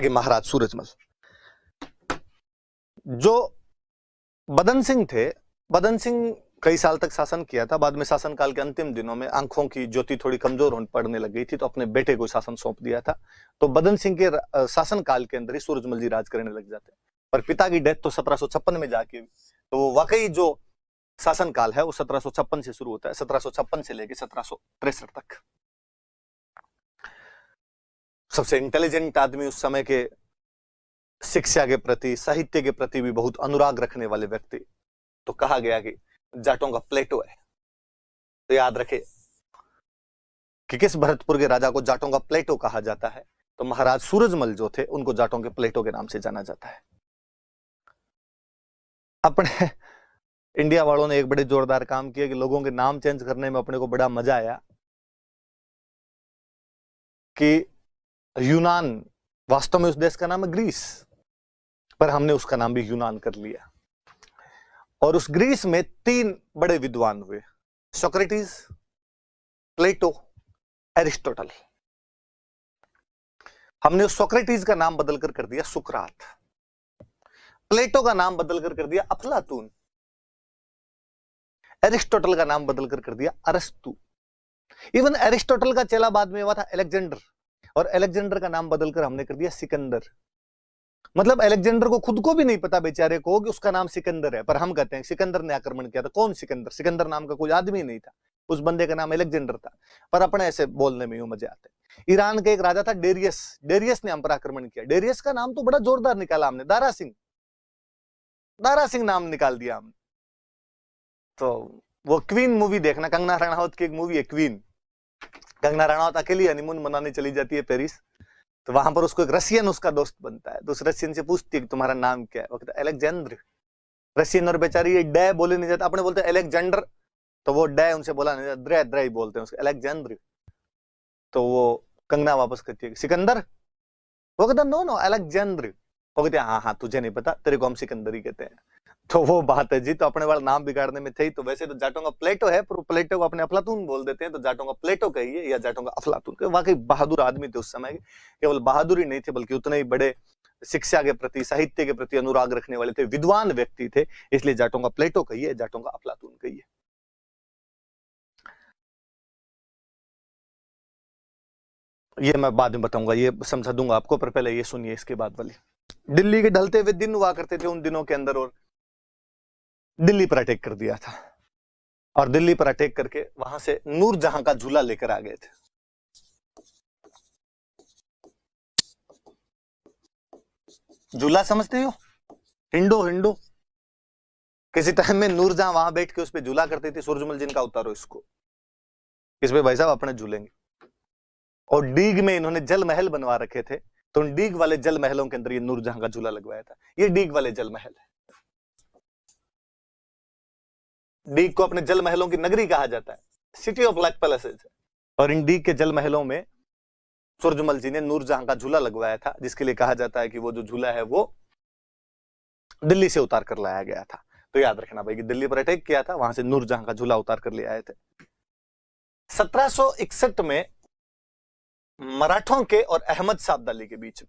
आगे महाराज सूरजमल। जो बदन सिंह थे, बदन सिंह कई साल तक शासन किया था। बाद में शासनकाल के अंतिम दिनों में आंखों की ज्योति थोड़ी कमजोर पड़ने लग गई थी, तो अपने बेटे को शासन सौंप दिया था। तो बदन सिंह के शासनकाल के अंदर ही सूरजमल जी राज करने लग जाते हैं। पर पिता की डेथ तो 1756 में जाके, तो वो वाकई जो शासनकाल है वो 1756 से शुरू होता है, 1756 से लेकर 1763 तक। सबसे इंटेलिजेंट आदमी उस समय के, शिक्षा के प्रति, साहित्य के प्रति भी बहुत अनुराग रखने वाले व्यक्ति, तो कहा गया कि जाटों का प्लेटो है। तो याद रखे कि किस भरतपुर के राजा को जाटों का प्लेटो कहा जाता है, तो महाराज सूरजमल जो थे उनको जाटों के प्लेटो के नाम से जाना जाता है। अपने इंडिया वालों ने एक बड़े जोरदार काम किया कि लोगों के नाम चेंज करने में अपने को बड़ा मजा आया कि यूनान वास्तव में उस देश का नाम है ग्रीस, पर हमने उसका नाम भी यूनान कर लिया। और उस ग्रीस में 3 बड़े विद्वान हुए, सोक्रेटिस, प्लेटो, एरिस्टोटल। हमने उस सोक्रेटिस का नाम बदलकर कर दिया सुकरात, प्लेटो का नाम बदलकर कर दिया अफलातून, एरिस्टोटल का नाम बदलकर कर दिया अरस्तु। इवन एरिस्टोटल का चेला बाद में हुआ था अलेक्जेंडर, और अलेक्जेंडर का नाम बदलकर हमने कर दिया सिकंदर। मतलब अलेक्जेंडर को खुद को भी नहीं पता बेचारे को कि उसका नाम सिकंदर है, पर हम कहते हैं सिकंदर ने आक्रमण किया था। कौन सिकंदर? सिकंदर नाम का कोई आदमी नहीं था, उस बंदे का नाम अलेक्जेंडर था। पर अपने ऐसे बोलने में यूं मजे आते हैं। ईरान के एक राजा था डेरियस, डेरियस ने हम पर आक्रमण किया। डेरियस का नाम तो बड़ा जोरदार निकाला हमने, दारा सिंह, दारा सिंह नाम निकाल दिया हमने। तो वो क्वीन मूवी देखना, कंगना रनावत की एक मूवी है क्वीन। कंगना रनावत अकेली हनीमून मनाने चली जाती है पेरिस, तो वहां पर उसको एक रशियन उसका दोस्त बनता है। तो उस रशियन से पूछती है कि तुम्हारा नाम क्या है? वो कहता है अलेक्जेंडर। रशियन और बेचारी ये डे बोले नहीं जाता, अपने बोलते अलेक्जेंडर, तो वो डे उनसे बोला नहीं जाता, द्रे द्रे बोलते हैं उसको, अलेक्जेंडर। तो वो कंगना वापस करती है सिकंदर, वो कहता नो नो अलेक्जेंडर। वो कहते हैं हाँ हाँ तुझे नहीं पता, तेरे को हम सिकंदर ही कहते हैं। तो वो बात है जी। तो अपने वाला नाम बिगाड़ने में थे। तो वैसे तो जाटों का प्लेटो है, पर प्लेटो को अपने अफलातून बोल देते हैं, तो जाटों का प्लेटो कहिए या जाटों का अफलातून। वाकई बहादुर आदमी थे उस समय के। केवल बहादुर ही नहीं थे, बल्कि उतने ही बड़े शिक्षा के प्रति, साहित्य के प्रति अनुराग रखने वाले थे, विद्वान व्यक्ति थे। इसलिए जाटों का प्लेटो कहिए, जाटों का अफलातून कहिए। ये मैं बाद में बताऊंगा, ये समझा दूंगा आपको, पर पहले ये सुनिए इसके बाद वाली। दिल्ली के ढलते हुए दिन हुआ करते थे उन दिनों के अंदर, और दिल्ली पर अटैक कर दिया था। और दिल्ली पर अटैक करके वहां से नूरजहां का झूला लेकर आ गए थे। झूला समझते हो? हिंडो, हिंडो। किसी टाइम में नूरजहां वहां बैठ के उस पर झूला करती थी, सूरजमल जिनका उतारो इसको, इस पे भाई साहब अपने झूलेंगे। और डीग में इन्होंने जल महल बनवा रखे थे, तो उन डीग वाले जल महलों के अंदर ये नूरजहां का झूला लगवाया था। ये डीग वाले जल महल है। डीग को अपने जल महलों की नगरी कहा जाता है, सिटी ऑफ ब्लैक पैलेसेस। और इन डीग के जल महलों में सूरजमल जी ने नूरजहां का झूला लगवाया था, जिसके लिए कहा जाता है कि वो जो झूला है वो दिल्ली से उतार कर लाया गया था। तो याद रखना भाई कि दिल्ली पर अटैक किया था, वहां से नूरजहां का झूला उतार कर ले आए थे। 1761 में मराठों के और अहमद शाह अब्दाली के बीच में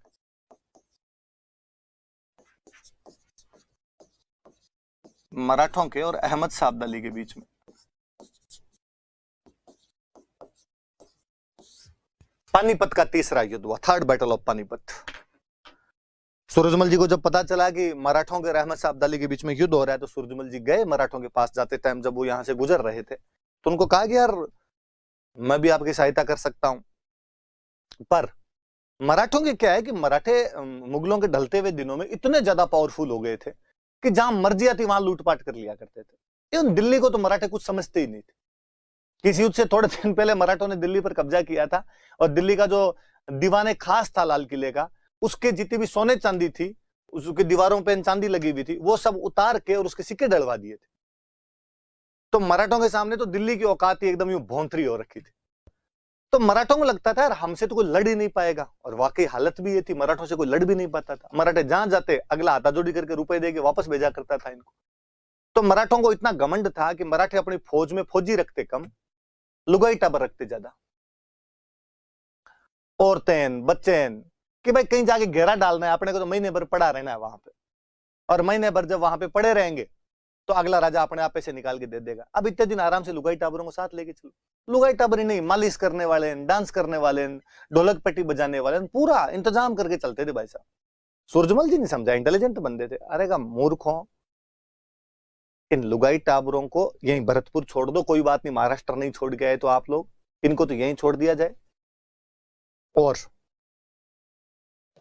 मराठों के और अहमद शाह अब्दाली के बीच में पानीपत का तीसरा युद्ध हुआ, third battle of Panipat. Surajmal ji को जब पता चला कि मराठों के और अहमद शाह अब्दाली के बीच में युद्ध हो रहा है, तो सूरजमल जी गए मराठों के पास। जाते टाइम जब वो यहां से गुजर रहे थे, तो उनको कहा कि यार मैं भी आपकी सहायता कर सकता हूं। पर मराठों के क्या है कि मराठे मुगलों के ढलते हुए दिनों में इतने ज्यादा पावरफुल हो गए थे कि जहां मर्जी आती वहां लूटपाट कर लिया करते थे। इवन दिल्ली को तो मराठे कुछ समझते ही नहीं थे। किसी युद्ध से थोड़े दिन पहले मराठों ने दिल्ली पर कब्जा किया था, और दिल्ली का जो दीवाने खास था लाल किले का, उसके जितनी भी सोने चांदी थी, उसके दीवारों पे चांदी लगी हुई थी, वो सब उतार के और उसके सिक्के डलवा दिए थे। तो मराठों के सामने तो दिल्ली की औकात ही एकदम यूं भौंतरी हो रखी थी। तो मराठों को लगता था यार हमसे तो कोई लड़ ही नहीं पाएगा, और वाकई हालत भी ये थी, मराठों से कोई लड़ भी नहीं पाता था। मराठे जहां जाते अगला हाथाजोड़ी करके रुपए देके वापस भेजा करता था इनको। तो मराठों को इतना घमंड था कि मराठे अपनी फौज में फौजी रखते कम, लुगाई टाबर रखते ज्यादा। औरतें, बच्चे, कि भाई कहीं जाके घेरा डालना है अपने को, तो महीने भर पड़ा रहना है वहां पे, और महीने भर जब वहां पे पड़े रहेंगे तो अगला राजा अपने आप पैसे निकाल के दे देगा। अब इतने दिन आराम से लुगाई टाबरों को साथ लेके चलो, लुगाई टाबरी नहीं, मालिश करने वाले, डांस करने वाले, ढोलक पट्टी बजाने वाले, पूरा इंतजाम करके चलते थे भाई साहब। सूरजमल जी ने समझा, इंटेलिजेंट बंदे थे। अरे का मूर्खों, इन लुगाई टाबरों को यहीं भरतपुर छोड़ दो, कोई बात नहीं, महाराष्ट्र नहीं छोड़ के आए तो आप लोग, इनको तो यहीं छोड़ दिया जाए, और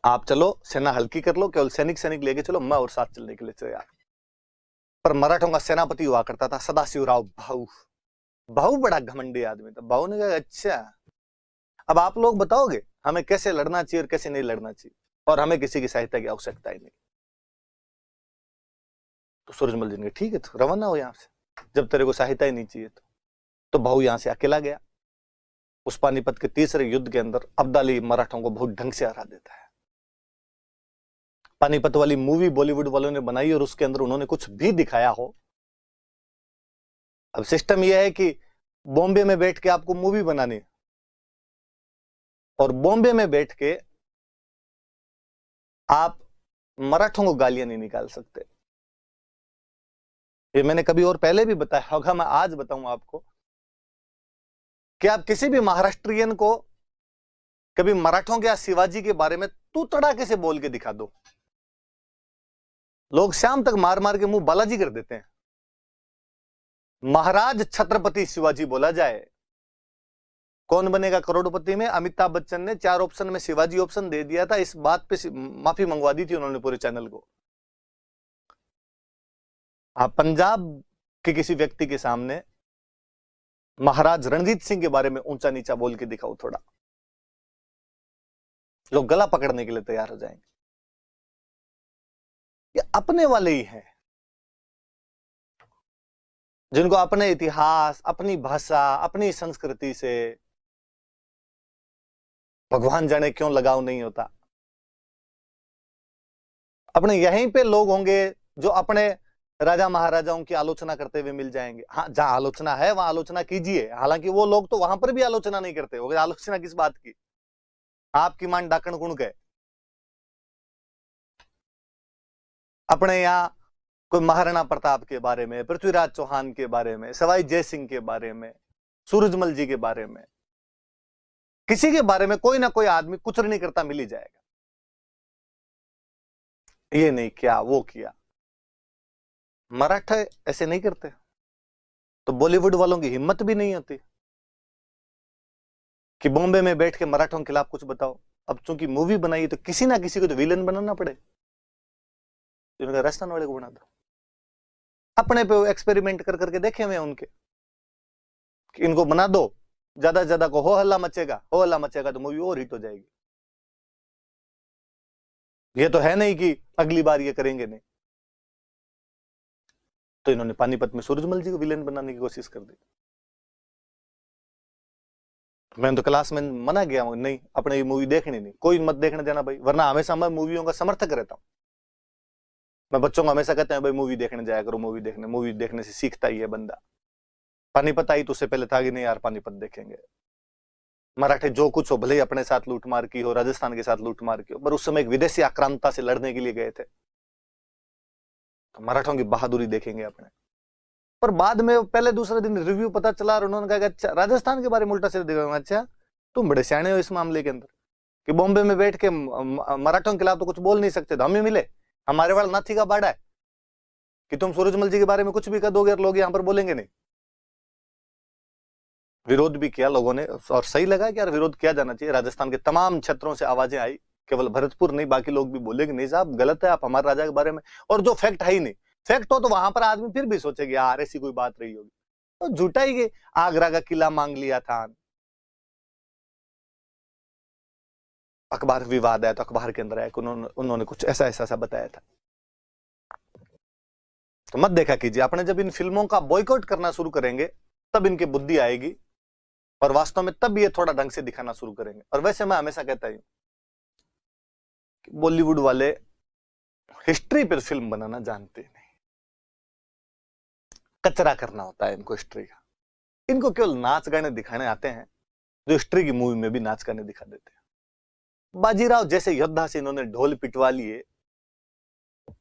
आप चलो सेना हल्की कर लो, केवल सैनिक लेके चलो, मैं और साथ चलने के लिए तैयार। पर मराठों का सेनापति हुआ करता था सदाशिवराव भाऊ। भाऊ बड़ा घमंडी आदमी था। भाऊ ने कहा अच्छा अब आप लोग बताओगे हमें कैसे लड़ना चाहिए और कैसे नहीं लड़ना चाहिए, और हमें किसी की सहायता की आवश्यकता ही नहीं। तो सूरजमल जी ने ठीक है, तो रवाना हो यहां से, जब तेरे को सहायता ही नहीं चाहिए तो भाऊ यहां से अकेला गया। उस पानीपत के तीसरे युद्ध के अंदर अब्दाली मराठों को बहुत ढंग से हरा देता है। पानीपत वाली मूवी बॉलीवुड वालों ने बनाई और उसके अंदर उन्होंने कुछ भी दिखाया हो। अब सिस्टम यह है कि बॉम्बे में बैठ के आपको मूवी बनानी है, और बॉम्बे में बैठ के आप मराठों को गालियां नहीं निकाल सकते। ये मैंने कभी और पहले भी बताया होगा, मैं आज बताऊं आपको कि आप किसी भी महाराष्ट्रियन को कभी मराठों के या शिवाजी के बारे में तू तड़ाके से बोल के दिखा दो, लोग शाम तक मार मार के मुंह बालाजी कर देते हैं। महाराज छत्रपति शिवाजी बोला जाए, कौन बनेगा करोड़पति में, अमिताभ बच्चन ने 4 ऑप्शन में शिवाजी ऑप्शन दे दिया था। इस बात पे माफी मंगवा दी थी उन्होंने पूरे चैनल को। आप पंजाब के किसी व्यक्ति के सामने महाराज रणजीत सिंह के बारे में ऊंचा नीचा बोल के दिखाओ थोड़ा, लोग गला पकड़ने के लिए तैयार हो जाएंगे। ये अपने वाले ही हैं जिनको अपने इतिहास, अपनी भाषा, अपनी संस्कृति से भगवान जाने क्यों लगाव नहीं होता। अपने यहीं पे लोग होंगे जो अपने राजा महाराजाओं की आलोचना करते हुए मिल जाएंगे। हाँ, जहां आलोचना है वहां आलोचना कीजिए, हालांकि वो लोग तो वहां पर भी आलोचना नहीं करते होंगे। आलोचना किस बात की, आपकी मान डाकण गुण गए। अपने यहां कोई महाराणा प्रताप के बारे में, पृथ्वीराज चौहान के बारे में, सवाई जय सिंह के बारे में, सूरजमल जी के बारे में, किसी के बारे में कोई ना कोई आदमी कुछ नहीं करता मिल ही जाएगा, ये नहीं किया वो किया। मराठा ऐसे नहीं करते, तो बॉलीवुड वालों की हिम्मत भी नहीं होती कि बॉम्बे में बैठ के मराठों के खिलाफ कुछ बताओ। अब चूंकि मूवी बनाई तो किसी ना किसी को तो विलन बनाना पड़े, तो राजस्थान वाले को बना दो। अपने पे एक्सपेरिमेंट कर करके देखे हुए उनके कि इनको बना दो, ज्यादा से ज्यादा को हो हल्ला मचेगा, हो हल्ला मचेगा तो मूवी और हिट हो जाएगी। ये तो है नहीं कि अगली बार ये करेंगे नहीं। तो इन्होंने पानीपत में सूरजमल जी को विलेन बनाने की कोशिश कर दी। मैंने तो क्लास में मना किया, नहीं अपने ये मूवी देखनी नहीं, कोई मत देखने देना भाई, वरना हमेशा मैं मूवियों का समर्थक रहता हूं। मैं बच्चों को हमेशा कहते हैं भाई मूवी देखने जाया करो, मूवी देखने से सीखता ही है बंदा। पानीपत आई तो उससे पहले था कि नहीं यार पानीपत देखेंगे। मराठे जो कुछ हो, भले ही अपने साथ लूटमार की हो, राजस्थान के साथ लूटमार की हो, पर उस समय एक विदेशी आक्रांता से लड़ने के लिए गए थे, तो मराठों की बहादुरी देखेंगे अपने। पर बाद में पहले दूसरे दिन रिव्यू पता चला और उन्होंने कहा अच्छा राजस्थान के बारे में उल्टा सीधा दिखाऊंगा। अच्छा तुम बड़े सियाने हो इस मामले के अंदर कि बॉम्बे में बैठ के मराठों के खिलाफ तो कुछ बोल नहीं सकते, तो हमें मिले, हमारे वाला नाथी का बाड़ा है कि तुम सूरजमल जी के बारे में कुछ भी कर दोगे और लोग यहां पर बोलेंगे नहीं। विरोध भी किया लोगों ने, और सही लगा कि यार विरोध किया जाना चाहिए। राजस्थान के तमाम क्षेत्रों से आवाजें आई, केवल भरतपुर नहीं बाकी लोग भी बोले कि नहीं साहब गलत है, आप हमारे राजा के बारे में, और जो फैक्ट है ही नहीं, फैक्ट हो तो वहां पर आदमी फिर भी सोचेगा यार ऐसी कोई बात रही होगी, तो झूठा ही कि आगरा का किला मांग लिया था। अखबार विवाद आया तो अखबार के अंदर आया कि उन्होंने कुछ ऐसा ऐसा बताया था। तो मत देखा कीजिए, अपने जब इन फिल्मों का बॉयकॉट करना शुरू करेंगे तब इनकी बुद्धि आएगी, और वास्तव में तब ये थोड़ा ढंग से दिखाना शुरू करेंगे। और वैसे मैं हमेशा कहता हूं कि बॉलीवुड वाले हिस्ट्री पर फिल्म बनाना जानते नहीं, कचरा करना होता है इनको हिस्ट्री का। इनको केवल नाच गाने दिखाने आते हैं, जो हिस्ट्री की मूवी में भी नाच गाने दिखा देते हैं। बाजीराव जैसे योद्धा से इन्होंने ढोल पिटवा लिए,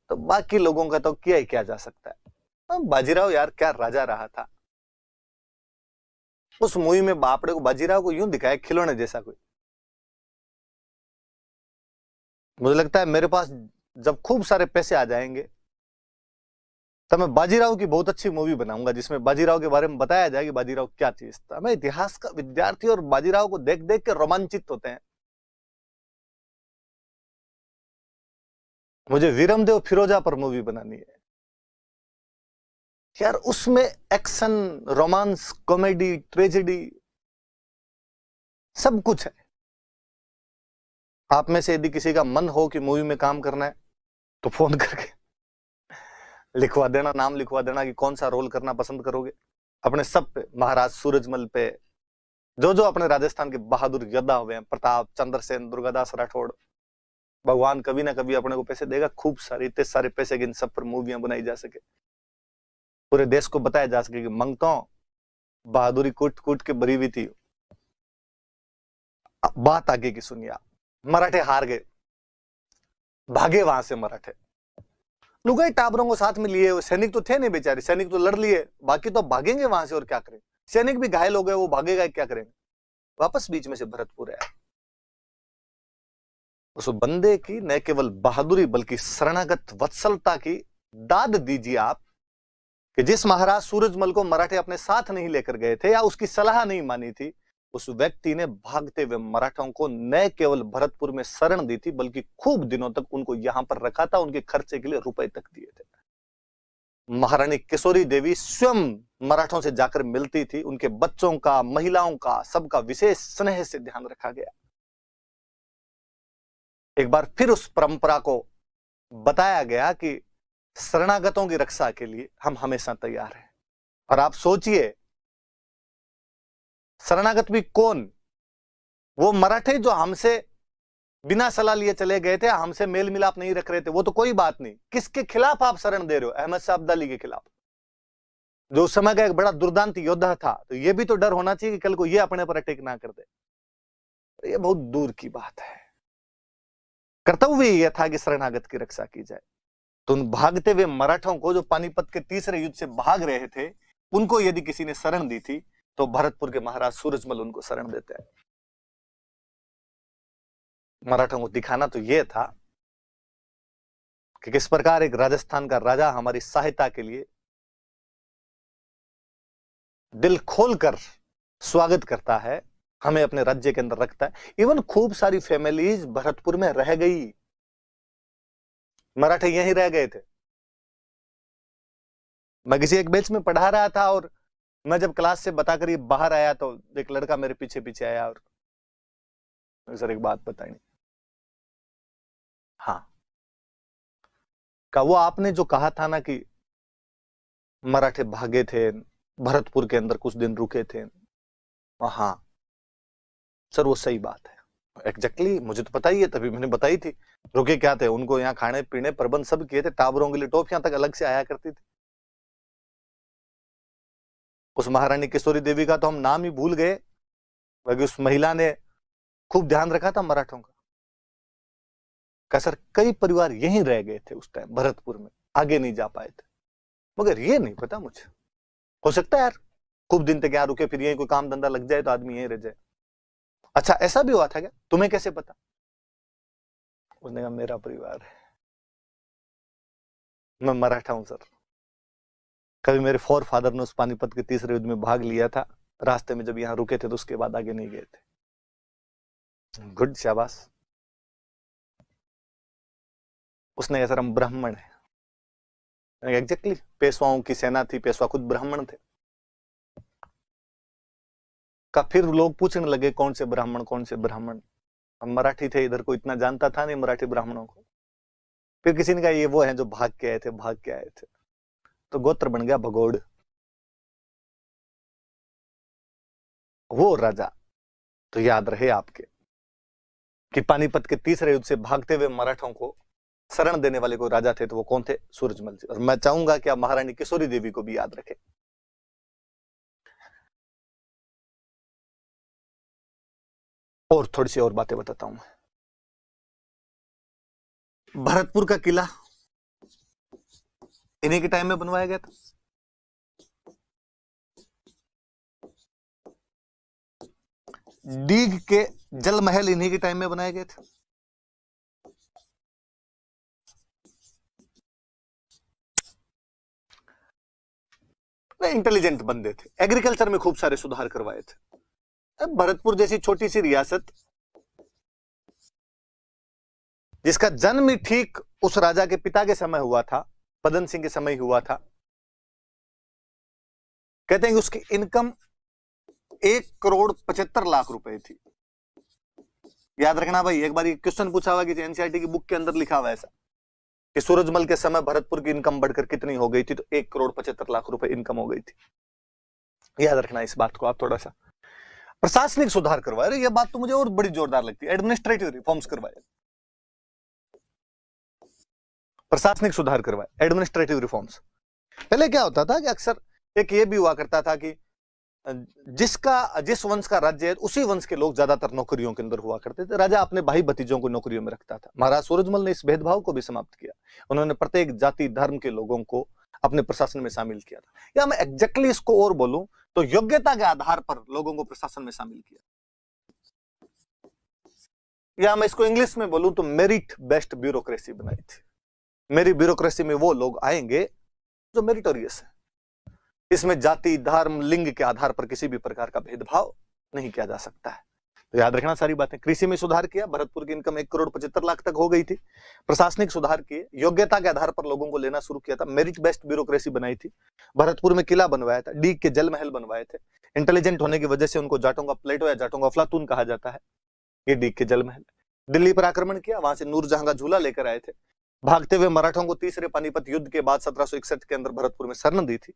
तो बाकी लोगों का तो किया ही क्या जा सकता है। बाजीराव यार क्या राजा रहा था। उस मूवी में बापड़े को, बाजीराव को यूं दिखाया खिलौने जैसा कोई। मुझे लगता है मेरे पास जब खूब सारे पैसे आ जाएंगे तो मैं बाजीराव की बहुत अच्छी मूवी बनाऊंगा, जिसमें बाजीराव के बारे में बताया जाए कि बाजीराव क्या चीज था। मैं इतिहास का विद्यार्थी और बाजीराव को देख देख के रोमांचित होते हैं। मुझे वीरमदेव फिरोजा पर मूवी बनानी है यार। उसमें एक्शन, रोमांस, कॉमेडी, ट्रेजेडी सब कुछ है। आप में से यदि किसी का मन हो कि मूवी में काम करना है तो फोन करके लिखवा देना, नाम लिखवा देना कि कौन सा रोल करना पसंद करोगे। अपने सब पे, महाराज सूरजमल पे, जो जो अपने राजस्थान के बहादुर योद्धा हुए हैं, प्रताप, चंद्रसेन, दुर्गादास राठौड़, भगवान कभी ना कभी अपने को पैसे देगा, खूब सारे, इतने सारे पैसे कि इन सब पर मूवियां बनाई जा सके, पूरे देश को बताया जा सके कि मंगतों बहादुरी कूट कूट के भरी हुई थी। बात आगे की सुनिए आप। मराठे हार गए, भागे वहां से मराठे। लुगाई टाबरों को साथ में लिए हुए, सैनिक तो थे नहीं बेचारे, सैनिक तो लड़ लिए, बाकी तो भागेंगे वहां से और क्या करें। सैनिक भी घायल हो गए, वो भागेगा क्या करेंगे। वापस बीच में से भरतपुर आया। उस बंदे की न केवल बहादुरी बल्कि शरणागत वत्सलता की दाद दीजिए आप, कि जिस महाराज सूरजमल को मराठे अपने साथ नहीं लेकर गए थे या उसकी सलाह नहीं मानी थी, उस व्यक्ति ने भागते हुए मराठों को न केवल भरतपुर में शरण दी थी बल्कि खूब दिनों तक उनको यहां पर रखा था, उनके खर्चे के लिए रुपए तक दिए थे। महारानी किशोरी देवी स्वयं मराठों से जाकर मिलती थी, उनके बच्चों का, महिलाओं का, सबका विशेष स्नेह से ध्यान रखा गया। एक बार फिर उस परंपरा को बताया गया कि शरणागतों की रक्षा के लिए हम हमेशा तैयार हैं। और आप सोचिए, शरणागत भी कौन? वो मराठे जो हमसे बिना सलाह लिए चले गए थे, हमसे मेल मिलाप नहीं रख रहे थे, वो तो कोई बात नहीं। किसके खिलाफ आप शरण दे रहे हो? अहमद शाह अब्दाली के खिलाफ, जो उस समय का एक बड़ा दुर्दांत योद्धा था। तो ये भी तो डर होना चाहिए कि कल को ये अपने पर अटैक ना कर दे। ये बहुत दूर की बात है। कर्तव्य यह था कि शरणागत की रक्षा की जाए। तो उन भागते हुए मराठों को, जो पानीपत के तीसरे युद्ध से भाग रहे थे, उनको यदि किसी ने शरण दी थी तो भरतपुर के महाराज सूरजमल उनको शरण देते हैं। मराठों को दिखाना तो यह था कि किस प्रकार एक राजस्थान का राजा हमारी सहायता के लिए दिल खोलकर स्वागत करता है, हमें अपने राज्य के अंदर रखता है। इवन खूब सारी फैमिलीज भरतपुर में रह गई, मराठे यहीं रह गए थे। मैं किसी एक बैच में पढ़ा रहा था और मैं जब क्लास से बताकर ये बाहर आया तो एक लड़का मेरे पीछे पीछे आया और सर एक बात बताई। हाँ, का वो आपने जो कहा था ना कि मराठे भागे थे, भरतपुर के अंदर कुछ दिन रुके थे, हाँ सर वो सही बात है। एग्जैक्टली मुझे तो पता ही है, तभी मैंने बताई थी। रुके क्या थे, उनको यहाँ खाने पीने प्रबंध सब किए थे, टाबरों के लिए टॉफियां तक अलग से आया करती थी। उस महारानी किशोरी देवी का तो हम नाम ही भूल गए, बाकी उस महिला ने खूब ध्यान रखा था मराठों का। सर कई परिवार यहीं रह गए थे उस टाइम भरतपुर में, आगे नहीं जा पाए थे। मगर ये नहीं पता मुझे, हो सकता है यार खूब दिन तक यहाँ रुके, फिर यहीं कोई काम धंधा लग जाए तो आदमी यहीं रह जाए। अच्छा ऐसा भी हुआ था क्या? तुम्हें कैसे पता? उसने कहा मेरा परिवार है, मैं मराठा हूं सर। कभी मेरे फोर फादर ने उस पानीपत के तीसरे युद्ध में भाग लिया था, रास्ते में जब यहाँ रुके थे तो उसके बाद आगे नहीं गए थे। गुड, शाबाश। उसने कहा सर हम ब्राह्मण है। एग्जैक्टली, पेशवाओं की सेना थी, पेशवा खुद ब्राह्मण थे। का फिर लोग पूछने लगे कौन से ब्राह्मण, कौन से ब्राह्मण। हम मराठी थे, इधर को इतना जानता था नहीं मराठी ब्राह्मणों को। फिर किसी ने कहा ये वो हैं जो भाग के आए थे, भाग के आए थे। तो गोत्र बन गया भगोड़, वो राजा। तो याद रहे आपके कि पानीपत के तीसरे युद्ध से भागते हुए मराठों को शरण देने वाले कोई राजा थे तो वो कौन थे? सूरजमल जी। और मैं चाहूंगा कि आप महारानी किशोरी देवी को भी याद रखें। और थोड़ी सी और बातें बताता हूं मैं। भरतपुर का किला इन्हीं के टाइम में बनवाया गया था। डीग के जल महल इन्हीं के टाइम में बनाए गए थे। इंटेलिजेंट बंदे थे, एग्रीकल्चर में खूब सारे सुधार करवाए थे। भरतपुर जैसी छोटी सी रियासत जिसका जन्म ही ठीक उस राजा के पिता के समय हुआ था, पदन सिंह के समय हुआ था। कहते हैं कि उसकी इनकम 1,75,00,000 रुपए थी। याद रखना भाई, एक बार ये क्वेश्चन पूछा हुआ कि एनसीईआरटी की बुक के अंदर लिखा हुआ ऐसा कि सूरजमल के समय भरतपुर की इनकम बढ़कर कितनी हो गई थी, तो 1,75,00,000 रुपए इनकम हो गई थी। याद रखना इस बात को आप थोड़ा सा। प्रशासनिक सुधार करवाए, अरे ये बात तो मुझे और बड़ी जोरदार लगती है, एडमिनिस्ट्रेटिव रिफॉर्म्स करवाए, प्रशासनिक सुधार करवाए, एडमिनिस्ट्रेटिव रिफॉर्म्स। पहले क्या होता था कि अक्सर एक ये भी हुआ करता था कि जिस वंश का राज्य है उसी वंश के लोग ज्यादातर नौकरियों के अंदर हुआ करते थे। राजा अपने भाई भतीजों को नौकरियों में रखता था। महाराज सूरजमल ने इस भेदभाव को भी समाप्त किया। उन्होंने प्रत्येक जाति धर्म के लोगों को अपने प्रशासन में शामिल किया था। या मैं एग्जैक्टली इसको और बोलूं तो योग्यता के आधार पर लोगों को प्रशासन में शामिल किया, या मैं इसको इंग्लिश में बोलूं तो मेरिट बेस्ड ब्यूरोक्रेसी बनाई थी। मेरी ब्यूरोक्रेसी में वो लोग आएंगे जो मेरिटोरियस है। इसमें जाति धर्म लिंग के आधार पर किसी भी प्रकार का भेदभाव नहीं किया जा सकता है। तो याद रखना सारी बातें। कृषि में सुधार किया, भरतपुर की इनकम 1,75,00,000 तक हो गई थी। प्रशासनिक सुधार किए, योग्यता के आधार पर लोगों को लेना शुरू किया था, मेरिट बेस्ड ब्यूरोक्रेसी बनाई थी। भरतपुर में किला बनवाया था, डीग के जल महल बनवाए थे। इंटेलिजेंट होने की वजह से उनको जाटों का प्लेटो या जाटों का अफलातून कहा जाता है। ये डीग के जल महल। दिल्ली पर आक्रमण किया, वहां से नूरजहां का झूला लेकर आए थे। भागते हुए मराठों को तीसरे पानीपत युद्ध के बाद 1761 के अंदर भरतपुर में शरण दी थी।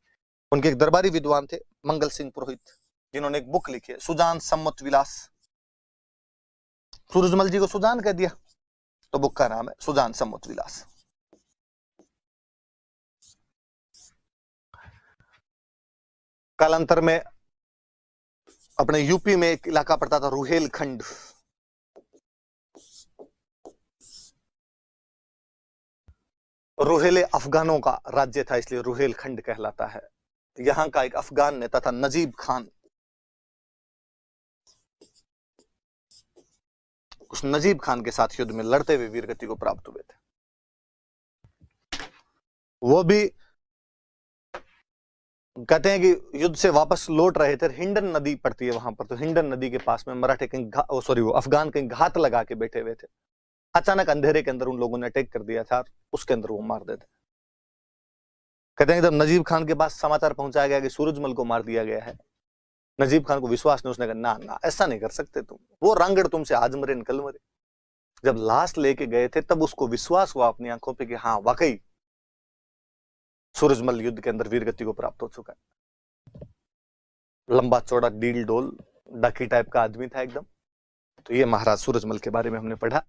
उनके एक दरबारी विद्वान थे मंगल सिंह पुरोहित, जिन्होंने एक बुक लिखी है सुजान सम्मत विलास। सूरजमल जी को सुजान कह दिया तो बुक का नाम है सुजान सम्मत विलास। कालांतर में अपने यूपी में एक इलाका पड़ता था रुहेलखंड। रुहेले अफगानों का राज्य था, इसलिए रुहेलखंड कहलाता है। यहां का एक अफगान नेता था नजीब खान। उस नजीब खान के साथ युद्ध में लड़ते हुए वीरगति को प्राप्त हुए थे। वो भी कहते हैं कि युद्ध से वापस लौट रहे थे, हिंडन नदी पड़ती है वहां पर, तो हिंडन नदी के पास में मराठे कहीं सॉरी वो अफगान कहीं घात लगा के बैठे हुए थे। अचानक अंधेरे के अंदर उन लोगों ने अटैक कर दिया था, उसके अंदर वो मार देते। कहते हैं जब नजीब खान के पास समाचार पहुंचाया गया कि सूरजमल को मार दिया गया है, नजीब खान को विश्वास नहीं। उसने कहा ना ना ऐसा नहीं कर सकते तुम, वो रांगड़ तुमसे आज मरे न कल मरे। जब लाश लेके गए थे तब उसको विश्वास हुआ अपनी आंखों पे कि हाँ वाकई सूरजमल युद्ध के अंदर वीरगति को प्राप्त हो चुका है। लंबा चौड़ा डील डोल डाकी टाइप का आदमी था एकदम। तो ये महाराज सूरजमल के बारे में हमने पढ़ा।